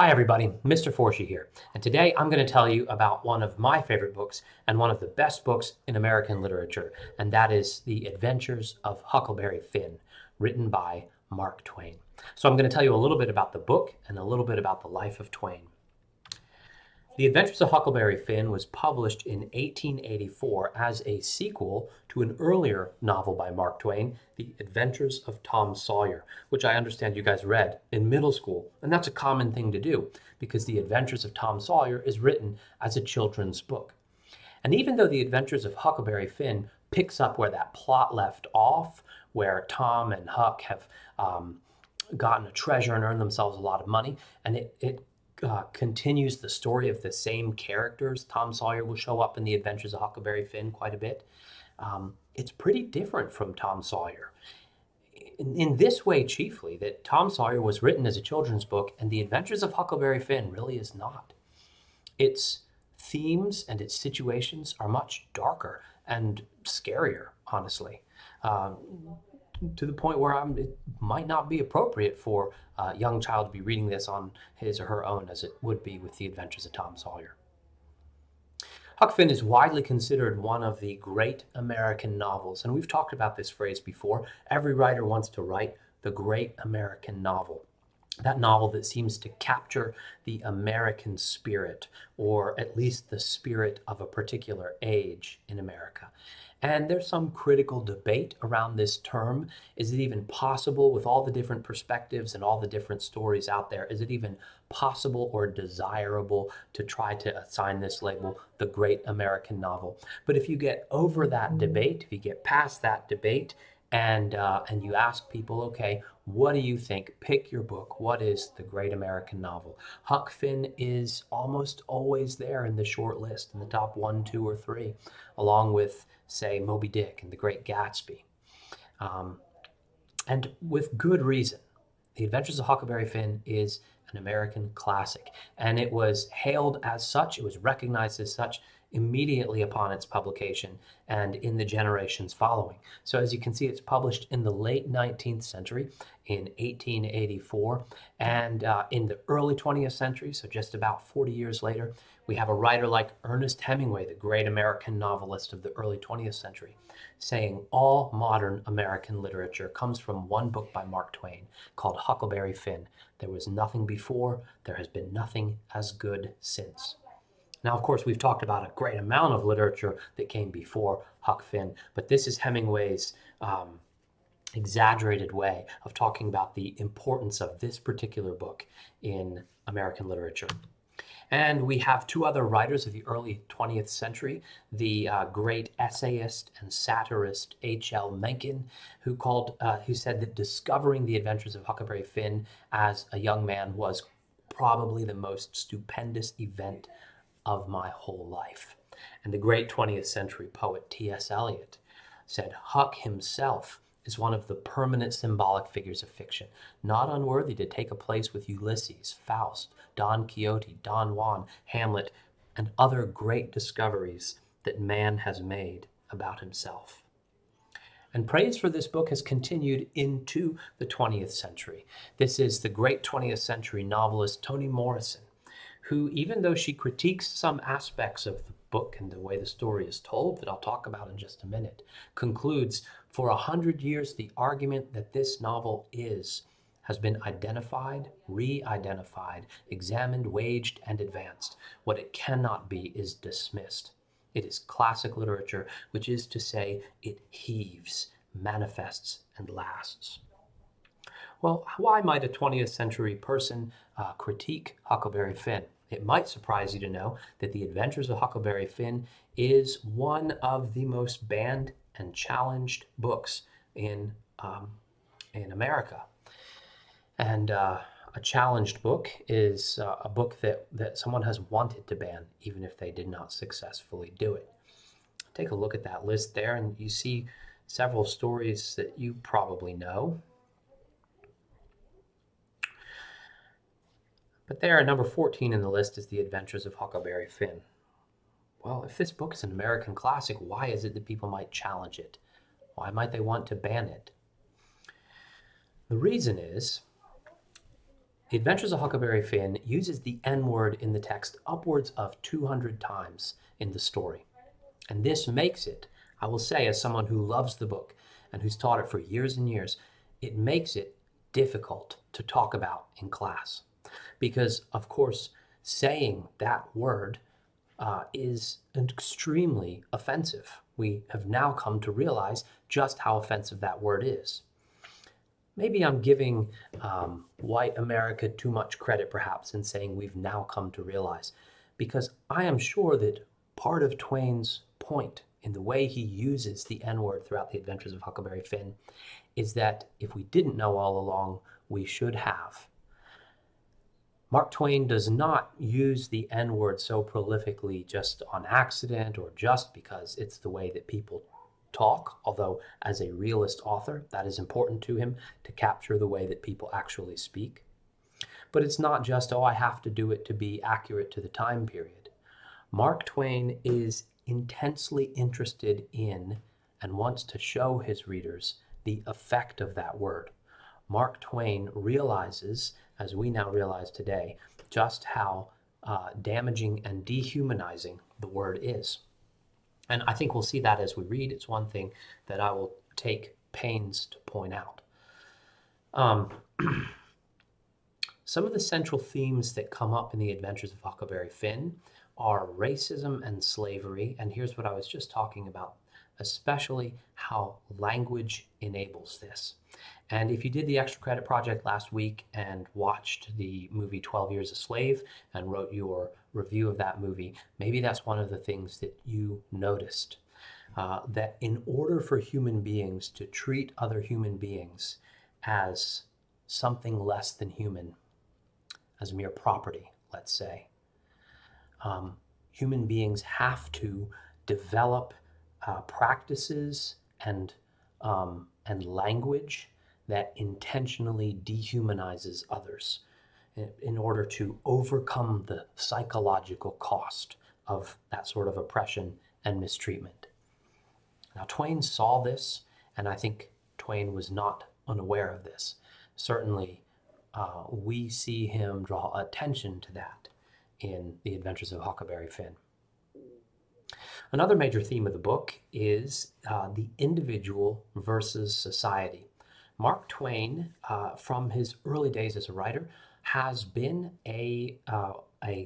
Hi everybody, Mr. Forshey here, and today I'm going to tell you about one of my favorite books and one of the best books in American literature, and that is The Adventures of Huckleberry Finn, written by Mark Twain. So I'm going to tell you a little bit about the book and a little bit about the life of Twain. The Adventures of Huckleberry Finn was published in 1884 as a sequel to an earlier novel by Mark Twain, The Adventures of Tom Sawyer, which I understand you guys read in middle school. And that's a common thing to do because The Adventures of Tom Sawyer is written as a children's book. And even though The Adventures of Huckleberry Finn picks up where that plot left off, where Tom and Huck have gotten a treasure and earned themselves a lot of money, and it continues the story of the same characters. Tom Sawyer will show up in The Adventures of Huckleberry Finn quite a bit. It's pretty different from Tom Sawyer. In this way, chiefly, that Tom Sawyer was written as a children's book, and The Adventures of Huckleberry Finn really is not. Its themes and its situations are much darker and scarier, honestly. To the point where it might not be appropriate for a young child to be reading this on his or her own as it would be with The Adventures of Tom Sawyer. Huck Finn is widely considered one of the great American novels, and we've talked about this phrase before. Every writer wants to write the great American novel. That novel that seems to capture the American spirit, or at least the spirit of a particular age in America. And there's some critical debate around this term. Is it even possible, with all the different perspectives and all the different stories out there, is it even possible or desirable to try to assign this label the great American novel? But if you get over that debate, if you get past that debate, and you ask people, okay, what do you think? Pick your book. What is the great American novel? Huck Finn is almost always there in the short list, in the top 1, 2, or 3, along with, say, Moby Dick and The Great Gatsby. And with good reason. The Adventures of Huckleberry Finn is an American classic, and it was hailed as such, it was recognized as such immediately upon its publication and in the generations following. So as you can see, it's published in the late 19th century in 1884, and in the early 20th century, so just about 40 years later, we have a writer like Ernest Hemingway, the great American novelist of the early 20th century, saying all modern American literature comes from one book by Mark Twain called Huckleberry Finn. There was nothing before, there has been nothing as good since. Now, of course, we've talked about a great amount of literature that came before Huck Finn, but this is Hemingway's exaggerated way of talking about the importance of this particular book in American literature. And we have two other writers of the early 20th century, the great essayist and satirist H.L. Mencken, who said that discovering The Adventures of Huckleberry Finn as a young man was probably the most stupendous event of my whole life. And the great 20th century poet T.S. Eliot said, Huck himself is one of the permanent symbolic figures of fiction, not unworthy to take a place with Ulysses, Faust, Don Quixote, Don Juan, Hamlet, and other great discoveries that man has made about himself. And praise for this book has continued into the 20th century. This is the great 20th century novelist Toni Morrison, who, even though she critiques some aspects of the book and the way the story is told, that I'll talk about in just a minute, concludes, for 100 years, the argument that this novel has been identified, re-identified, examined, waged, and advanced. What it cannot be is dismissed. It is classic literature, which is to say, it heaves, manifests, and lasts. Well, why might a 20th century person critique Huckleberry Finn? It might surprise you to know that The Adventures of Huckleberry Finn is one of the most banned and challenged books in America. And a challenged book is a book that someone has wanted to ban, even if they did not successfully do it. Take a look at that list there, and you see several stories that you probably know. But there, number 14 in the list is The Adventures of Huckleberry Finn. Well, if this book is an American classic, why is it that people might challenge it? Why might they want to ban it? The reason is The Adventures of Huckleberry Finn uses the N-word in the text upwards of 200 times in the story. And this makes it, I will say, as someone who loves the book and who's taught it for years and years, it makes it difficult to talk about in class. Because, of course, saying that word is extremely offensive. We have now come to realize just how offensive that word is. Maybe I'm giving white America too much credit, perhaps, in saying we've now come to realize, because I am sure that part of Twain's point in the way he uses the N-word throughout the Adventures of Huckleberry Finn is that if we didn't know all along, we should have. Mark Twain does not use the N-word so prolifically just on accident or just because it's the way that people talk, although as a realist author, that is important to him to capture the way that people actually speak. But it's not just, oh, I have to do it to be accurate to the time period. Mark Twain is intensely interested in and wants to show his readers the effect of that word. Mark Twain realizes, as we now realize today, just how damaging and dehumanizing the word is. And I think we'll see that as we read. It's one thing that I will take pains to point out. Some of the central themes that come up in the Adventures of Huckleberry Finn are racism and slavery. And here's what I was just talking about, especially how language enables this. And if you did the extra credit project last week and watched the movie 12 Years a Slave and wrote your review of that movie, maybe that's one of the things that you noticed. That in order for human beings to treat other human beings as something less than human, as mere property, let's say, human beings have to develop practices and language that intentionally dehumanizes others in order to overcome the psychological cost of that sort of oppression and mistreatment. Now, Twain saw this, and I think Twain was not unaware of this. Certainly, we see him draw attention to that in The Adventures of Huckleberry Finn. Another major theme of the book is the individual versus society. Mark Twain, from his early days as a writer, has been a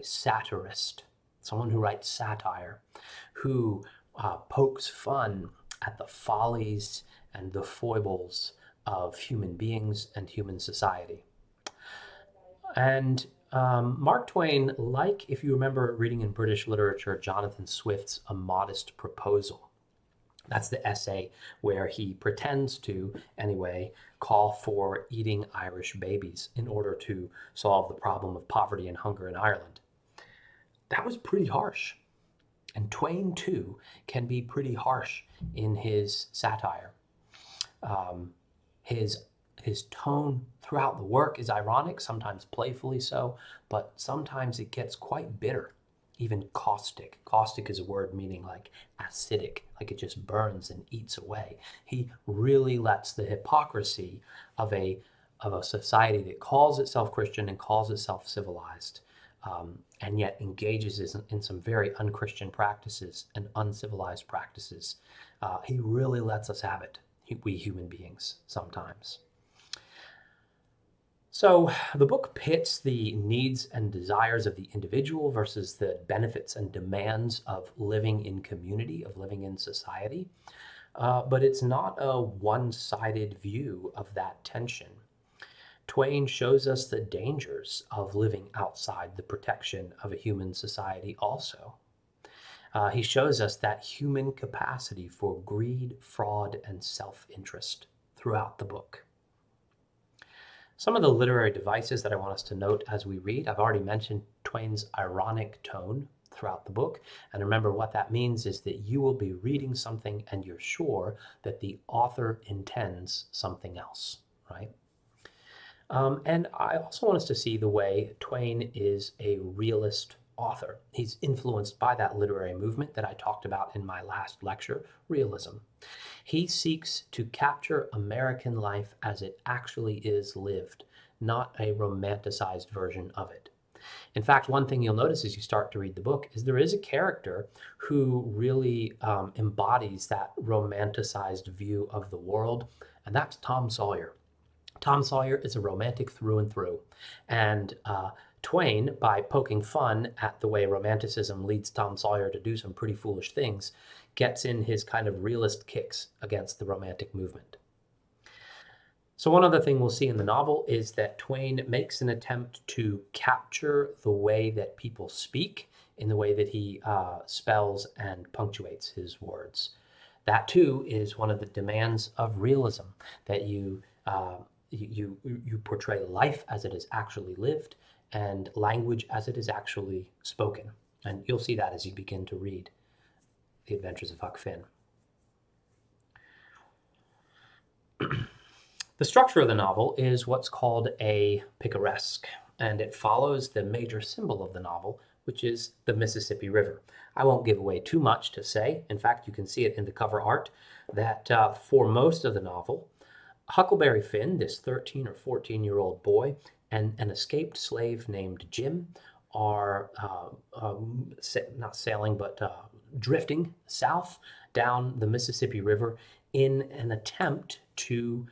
satirist, someone who writes satire, who pokes fun at the follies and the foibles of human beings and human society. And Mark Twain, like, if you remember reading in British literature, Jonathan Swift's A Modest Proposal. That's the essay where he pretends to, anyway, call for eating Irish babies in order to solve the problem of poverty and hunger in Ireland. That was pretty harsh. And Twain, too, can be pretty harsh in his satire. His tone throughout the work is ironic, sometimes playfully so, but sometimes it gets quite bitter, even caustic. Caustic is a word meaning like acidic, like it just burns and eats away. He really lets the hypocrisy of a society that calls itself Christian and calls itself civilized, and yet engages in some very unchristian practices and uncivilized practices. He really lets us have it, we human beings, sometimes. So the book pits the needs and desires of the individual versus the benefits and demands of living in community, of living in society. But it's not a one-sided view of that tension. Twain shows us the dangers of living outside the protection of a human society also. He shows us that human capacity for greed, fraud, and self-interest throughout the book. Some of the literary devices that I want us to note as we read, I've already mentioned Twain's ironic tone throughout the book. And remember, what that means is that you will be reading something and you're sure that the author intends something else, right? And I also want us to see the way Twain is a realist author. He's influenced by that literary movement that I talked about in my last lecture, realism. He seeks to capture American life as it actually is lived, not a romanticized version of it. In fact, one thing you'll notice as you start to read the book is there is a character who really embodies that romanticized view of the world, and that's Tom Sawyer. Tom Sawyer is a romantic through and through, and Twain, by poking fun at the way romanticism leads Tom Sawyer to do some pretty foolish things, gets in his kind of realist kicks against the romantic movement. So one other thing we'll see in the novel is that Twain makes an attempt to capture the way that people speak in the way that he spells and punctuates his words. That too is one of the demands of realism, that you portray life as it is actually lived and language as it is actually spoken. And you'll see that as you begin to read The Adventures of Huck Finn. The structure of the novel is what's called a picaresque, and it follows the major symbol of the novel, which is the Mississippi River. I won't give away too much to say. In fact, you can see it in the cover art that for most of the novel, Huckleberry Finn, this 13 or 14-year-old boy, and an escaped slave named Jim are not sailing, but drifting south down the Mississippi River in an attempt to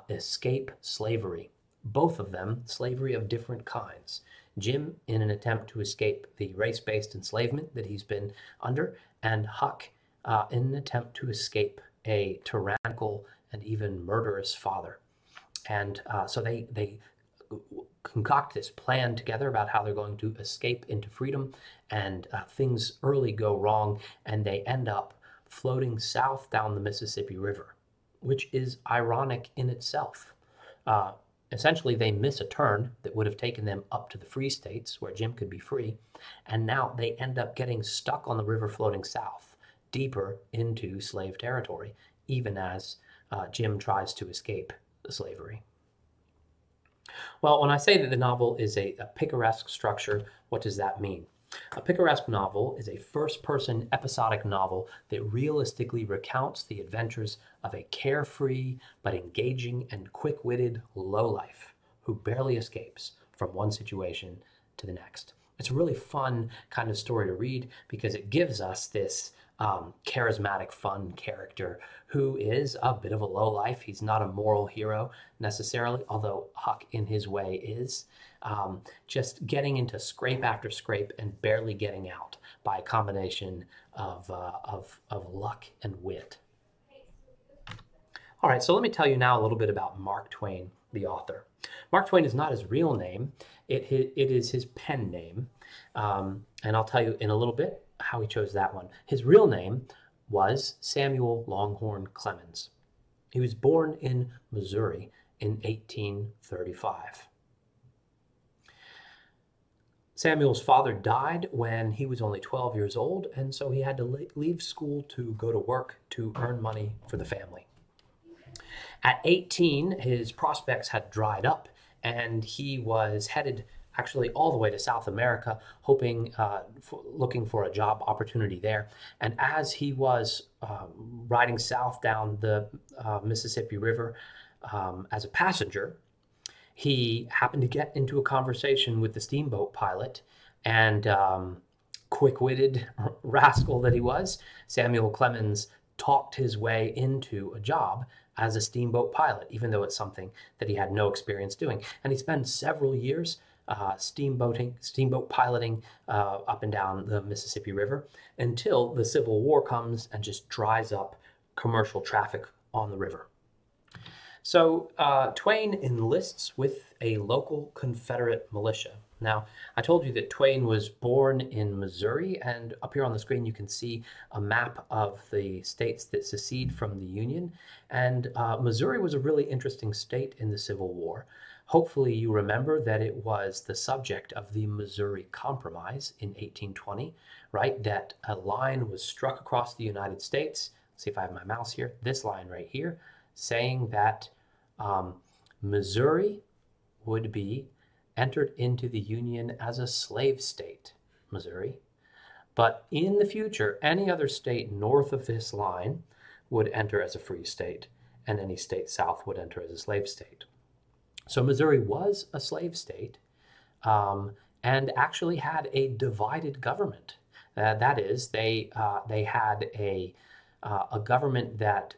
escape slavery. Both of them, slavery of different kinds. Jim in an attempt to escape the race-based enslavement that he's been under, and Huck in an attempt to escape a tyrannical and even murderous father. And so they concoct this plan together about how they're going to escape into freedom, and things early go wrong, and they end up floating south down the Mississippi River, which is ironic in itself. Essentially, they miss a turn that would have taken them up to the free states where Jim could be free, and now they end up getting stuck on the river floating south, deeper into slave territory, even as Jim tries to escape slavery. Well, when I say that the novel is a picaresque structure, what does that mean? A picaresque novel is a first-person episodic novel that realistically recounts the adventures of a carefree but engaging and quick-witted lowlife who barely escapes from one situation to the next. It's a really fun kind of story to read because it gives us this charismatic, fun character who is a bit of a lowlife. He's not a moral hero necessarily, although Huck in his way is. Just getting into scrape after scrape and barely getting out by a combination of luck and wit. All right, so let me tell you now a little bit about Mark Twain, the author. Mark Twain is not his real name. It is his pen name, and I'll tell you in a little bit how he chose that one. His real name was Samuel Longhorn Clemens. He was born in Missouri in 1835. Samuel's father died when he was only 12 years old, and so he had to leave school to go to work to earn money for the family. At 18, his prospects had dried up, and he was headed actually all the way to South America, looking for a job opportunity there. And as he was riding south down the Mississippi River as a passenger, he happened to get into a conversation with the Steamboat Pilot, and quick-witted rascal that he was, Samuel Clemens talked his way into a job as a steamboat pilot, even though it's something that he had no experience doing. And he spent several years steamboat piloting up and down the Mississippi River until the Civil War comes and just dries up commercial traffic on the river. So Twain enlists with a local Confederate militia. Now, I told you that Twain was born in Missouri, and up here on the screen you can see a map of the states that secede from the Union. And Missouri was a really interesting state in the Civil War. Hopefully you remember that it was the subject of the Missouri Compromise in 1820, right? That a line was struck across the United States. Let's see if I have my mouse here. This line right here, saying that Missouri would be entered into the Union as a slave state, Missouri. But in the future, any other state north of this line would enter as a free state, and any state south would enter as a slave state. So Missouri was a slave state, and actually had a divided government. That is, they had a government that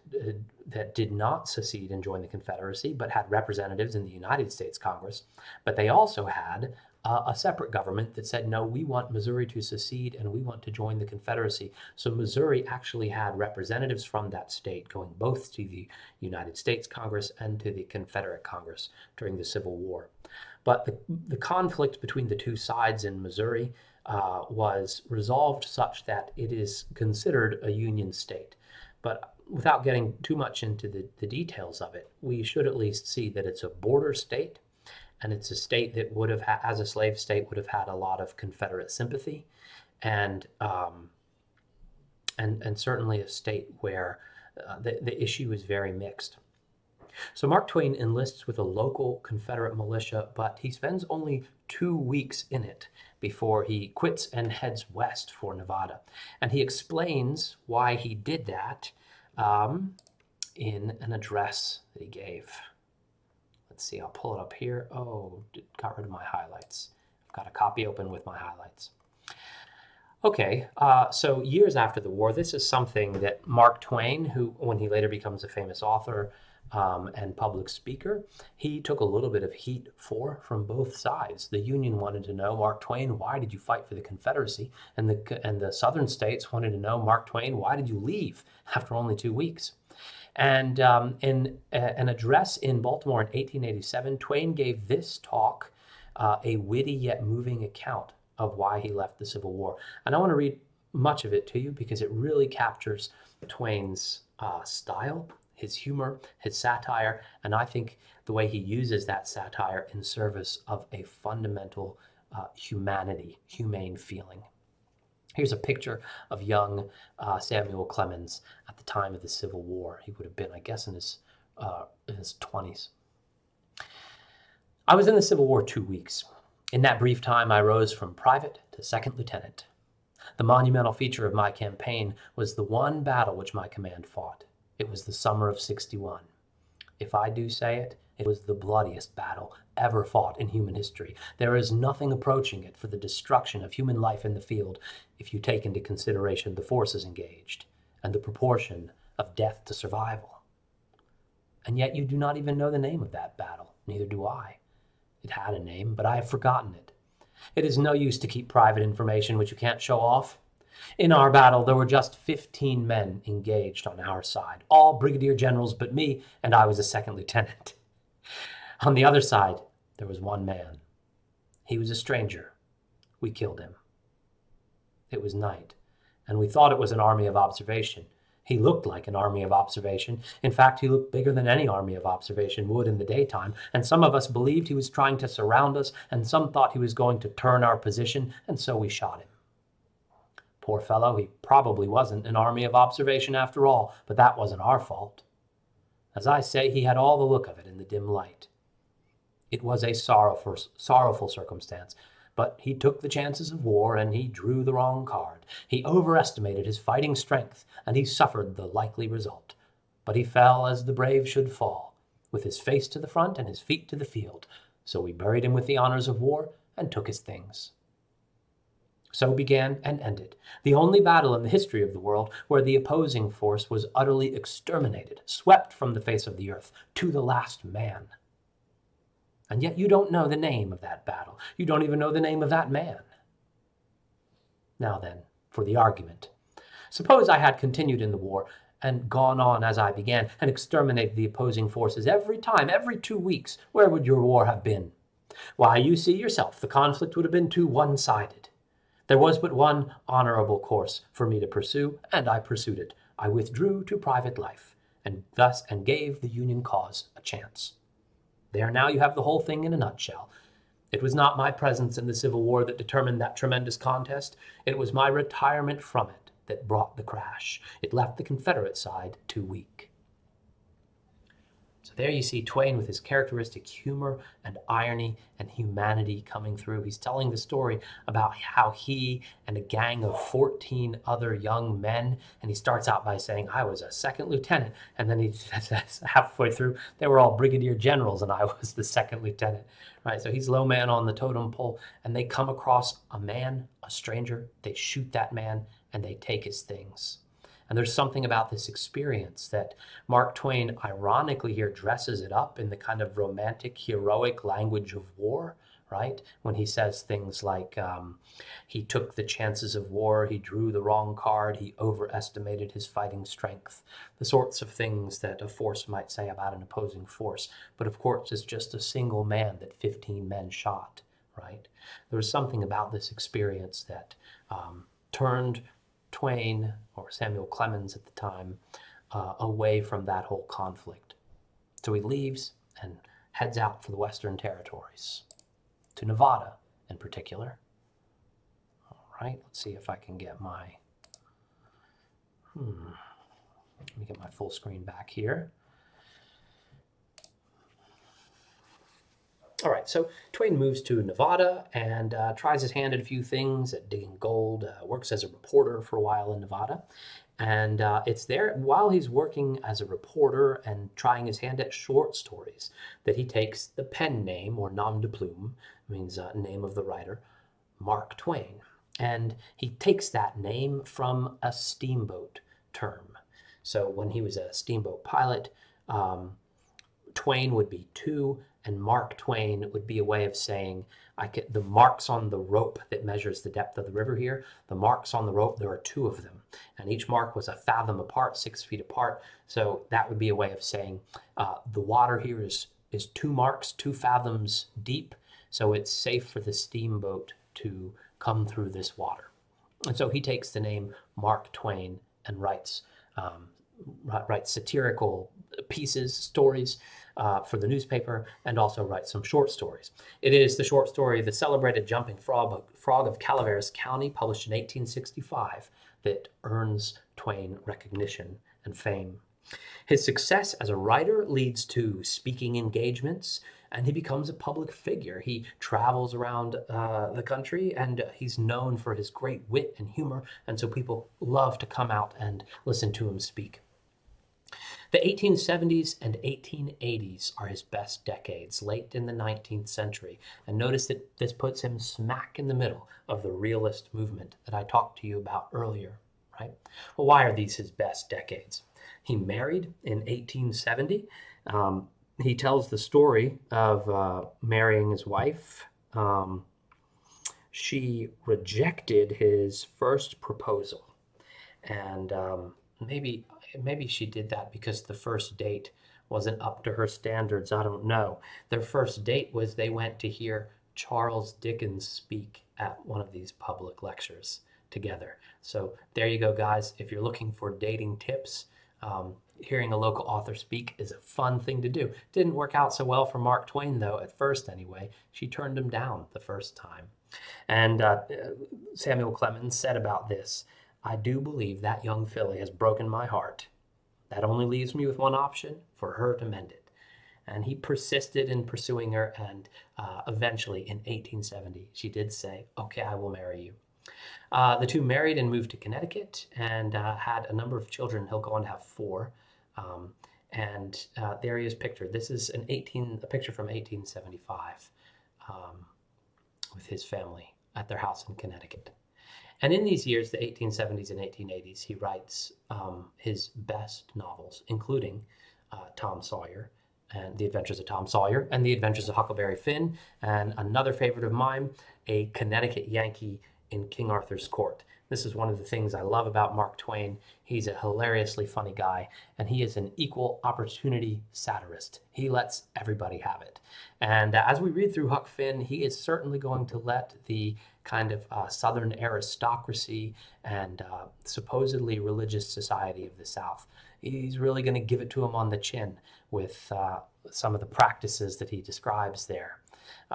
did not secede and join the Confederacy, but had representatives in the United States Congress. But they also had a separate government that said, no, we want Missouri to secede and we want to join the Confederacy. So Missouri actually had representatives from that state going both to the United States Congress and to the Confederate Congress during the Civil War. But the conflict between the two sides in Missouri was resolved such that it is considered a Union state. But without getting too much into the details of it, we should at least see that it's a border state, and it's a state that would have, as a slave state, would have had a lot of Confederate sympathy, and certainly a state where the issue is very mixed. So Mark Twain enlists with a local Confederate militia, but he spends only 2 weeks in it before he quits and heads west for Nevada. And he explains why he did that in an address that he gave. Let's see, I'll pull it up here. Oh, got rid of my highlights. I've got a copy open with my highlights. Okay, so years after the war, this is something that Mark Twain, who, when he later becomes a famous author and public speaker, he took a little bit of heat for from both sides. The Union wanted to know, Mark Twain, why did you fight for the Confederacy? And the Southern states wanted to know, Mark Twain, why did you leave after only 2 weeks? And in an address in Baltimore in 1887, Twain gave this talk, a witty yet moving account of why he left the Civil War. And I want to read much of it to you because it really captures Twain's style, his humor, his satire, and I think the way he uses that satire in service of a fundamental humanity, humane feeling. Here's a picture of young Samuel Clemens at the time of the Civil War. He would have been, I guess, in his 20s. I was in the Civil War 2 weeks. In that brief time, I rose from private to second lieutenant. The monumental feature of my campaign was the one battle which my command fought. It was the summer of '61. If I do say it, it was the bloodiest battle ever fought in human history. There is nothing approaching it for the destruction of human life in the field if you take into consideration the forces engaged and the proportion of death to survival. And yet you do not even know the name of that battle, neither do I. It had a name, but I have forgotten it. It is no use to keep private information which you can't show off. In our battle, there were just 15 men engaged on our side, all brigadier generals but me, and I was a second lieutenant. On the other side, there was one man. He was a stranger. We killed him. It was night, and we thought it was an army of observation. He looked like an army of observation. In fact, he looked bigger than any army of observation would in the daytime, and some of us believed he was trying to surround us, and some thought he was going to turn our position, and so we shot him. Poor fellow, he probably wasn't an army of observation after all, but that wasn't our fault. As I say, he had all the look of it in the dim light. It was a sorrowful circumstance, but he took the chances of war and he drew the wrong card. He overestimated his fighting strength and he suffered the likely result. But he fell as the brave should fall, with his face to the front and his feet to the field. So we buried him with the honors of war and took his things. So began and ended the only battle in the history of the world where the opposing force was utterly exterminated, swept from the face of the earth to the last man. And yet you don't know the name of that battle. You don't even know the name of that man. Now then, for the argument. Suppose I had continued in the war and gone on as I began and exterminated the opposing forces every time, every 2 weeks. Where would your war have been? Why, you see yourself, the conflict would have been too one-sided. There was but one honorable course for me to pursue, and I pursued it. I withdrew to private life, and gave the Union cause a chance. There now you have the whole thing in a nutshell. It was not my presence in the Civil War that determined that tremendous contest. It was my retirement from it that brought the crash. It left the Confederate side too weak. So there you see Twain with his characteristic humor and irony and humanity coming through. He's telling the story about how he and a gang of 14 other young men, and he starts out by saying, I was a second lieutenant, and then he says halfway through, they were all brigadier generals, and I was the second lieutenant, right? So he's low man on the totem pole, and they come across a man, a stranger, they shoot that man, and they take his things. And there's something about this experience that Mark Twain, ironically here, dresses it up in the kind of romantic, heroic language of war, right? When he says things like, he took the chances of war, he drew the wrong card, he overestimated his fighting strength, the sorts of things that a force might say about an opposing force. But of course, it's just a single man that 15 men shot, right? There was something about this experience that turned Twain, or Samuel Clemens at the time, away from that whole conflict. So he leaves and heads out for the Western Territories, to Nevada in particular. All right, let's see if I can get my, let me get my full screen back here. All right, so Twain moves to Nevada and tries his hand at a few things, at digging gold, works as a reporter for a while in Nevada. And it's there while he's working as a reporter and trying his hand at short stories that he takes the pen name, or nom de plume, means name of the writer, Mark Twain. And he takes that name from a steamboat term. So when he was a steamboat pilot, Twain would be two, and Mark Twain would be a way of saying, the marks on the rope that measures the depth of the river here, the marks on the rope, there are two of them. And each mark was a fathom apart, 6 feet apart. So that would be a way of saying the water here is 2 marks, 2 fathoms deep. So it's safe for the steamboat to come through this water. And so he takes the name Mark Twain and writes satirical pieces, stories for the newspaper, and also writes some short stories. It is the short story, The Celebrated Jumping Frog of Calaveras County, published in 1865, that earns Twain recognition and fame. His success as a writer leads to speaking engagements, and he becomes a public figure. He travels around the country, and he's known for his great wit and humor, and so people love to come out and listen to him speak. The 1870s and 1880s are his best decades, late in the 19th century. And notice that this puts him smack in the middle of the realist movement that I talked to you about earlier, right? Well, why are these his best decades? He married in 1870. He tells the story of marrying his wife. She rejected his first proposal. And maybe she did that because the first date wasn't up to her standards. I don't know. Their first date was they went to hear Charles Dickens speak at one of these public lectures together. So there you go, guys. If you're looking for dating tips, hearing a local author speak is a fun thing to do. Didn't work out so well for Mark Twain, though, at first anyway. She turned him down the first time. And Samuel Clemens said about this, I do believe that young filly has broken my heart. That only leaves me with one option, for her to mend it. And he persisted in pursuing her, and eventually in 1870, she did say, okay, I will marry you. The two married and moved to Connecticut and had a number of children. He'll go on to have 4. And there he is pictured. This is a picture from 1875 with his family at their house in Connecticut. And in these years, the 1870s and 1880s, he writes his best novels, including Tom Sawyer and The Adventures of Tom Sawyer and The Adventures of Huckleberry Finn, and another favorite of mine, A Connecticut Yankee in King Arthur's Court. This is one of the things I love about Mark Twain. He's a hilariously funny guy, and he is an equal opportunity satirist. He lets everybody have it. And as we read through Huck Finn, he is certainly going to let the kind of Southern aristocracy and supposedly religious society of the South, he's really going to give it to him on the chin with some of the practices that he describes there.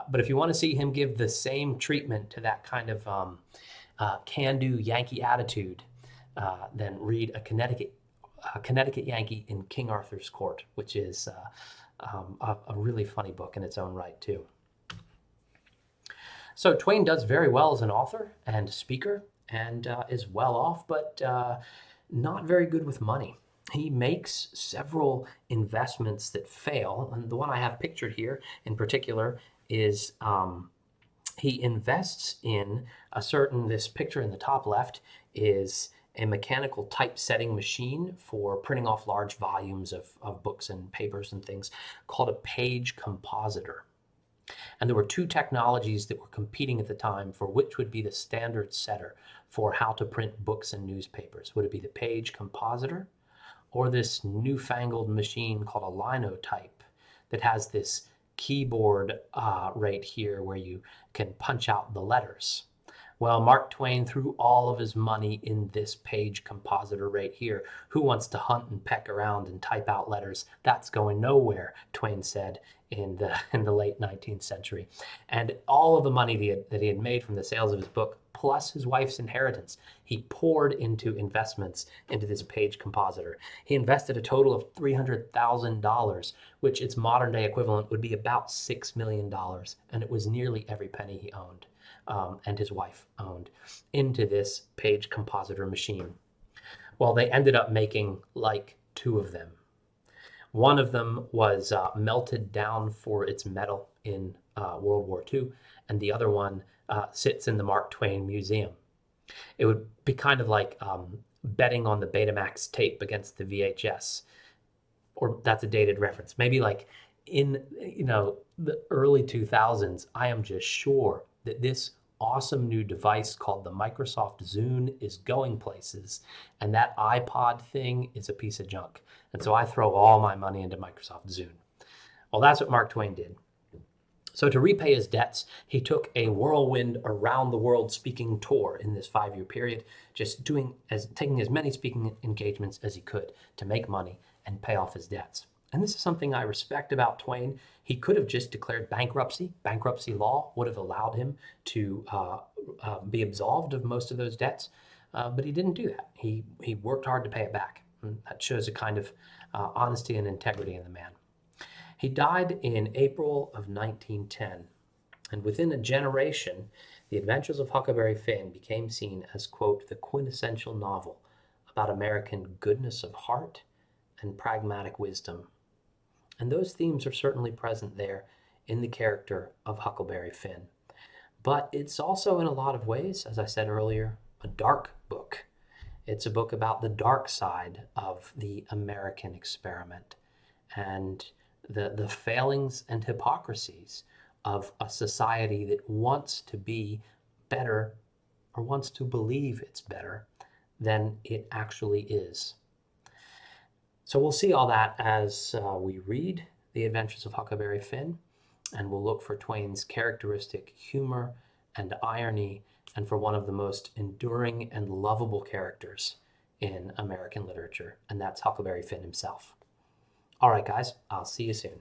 But if you want to see him give the same treatment to that kind of can-do Yankee attitude, then read A Connecticut Yankee in King Arthur's Court, which is a really funny book in its own right, too. So Twain does very well as an author and speaker and is well off, but not very good with money. He makes several investments that fail, and the one I have pictured here in particular is he invests in this picture in the top left is a mechanical typesetting machine for printing off large volumes of books and papers and things called a page compositor. And there were two technologies that were competing at the time for which would be the standard setter for how to print books and newspapers. Would it be the page compositor or this newfangled machine called a linotype that has this keyboard right here where you can punch out the letters? Well, Mark Twain threw all of his money in this page compositor right here. Who wants to hunt and peck around and type out letters? That's going nowhere, Twain said in the late 19th century. And all of the money that he had made from the sales of his book, plus his wife's inheritance, he poured into investments into this page compositor. He invested a total of $300,000, which its modern day equivalent would be about $6 million. And it was nearly every penny he owned. And his wife owned, into this page compositor machine. Well, they ended up making like two of them. One of them was melted down for its metal in World War II, and the other one sits in the Mark Twain Museum. It would be kind of like betting on the Betamax tape against the VHS, or that's a dated reference. Maybe like in the early 2000s, I am just sure that this awesome new device called the Microsoft Zune is going places, and that iPod thing is a piece of junk. And so I throw all my money into Microsoft Zune. Well, that's what Mark Twain did. So to repay his debts, he took a whirlwind around the world speaking tour in this 5-year period, just taking as many speaking engagements as he could to make money and pay off his debts. And this is something I respect about Twain. He could have just declared bankruptcy. Bankruptcy law would have allowed him to be absolved of most of those debts, but he didn't do that. He worked hard to pay it back. And that shows a kind of honesty and integrity in the man. He died in April of 1910, and within a generation, The Adventures of Huckleberry Finn became seen as, quote, the quintessential novel about American goodness of heart and pragmatic wisdom. And those themes are certainly present there in the character of Huckleberry Finn. But it's also, in a lot of ways, as I said earlier, a dark book. It's a book about the dark side of the American experiment and the failings and hypocrisies of a society that wants to be better or wants to believe it's better than it actually is. So we'll see all that as we read The Adventures of Huckleberry Finn, and we'll look for Twain's characteristic humor and irony, and for one of the most enduring and lovable characters in American literature, and that's Huckleberry Finn himself. All right, guys, I'll see you soon.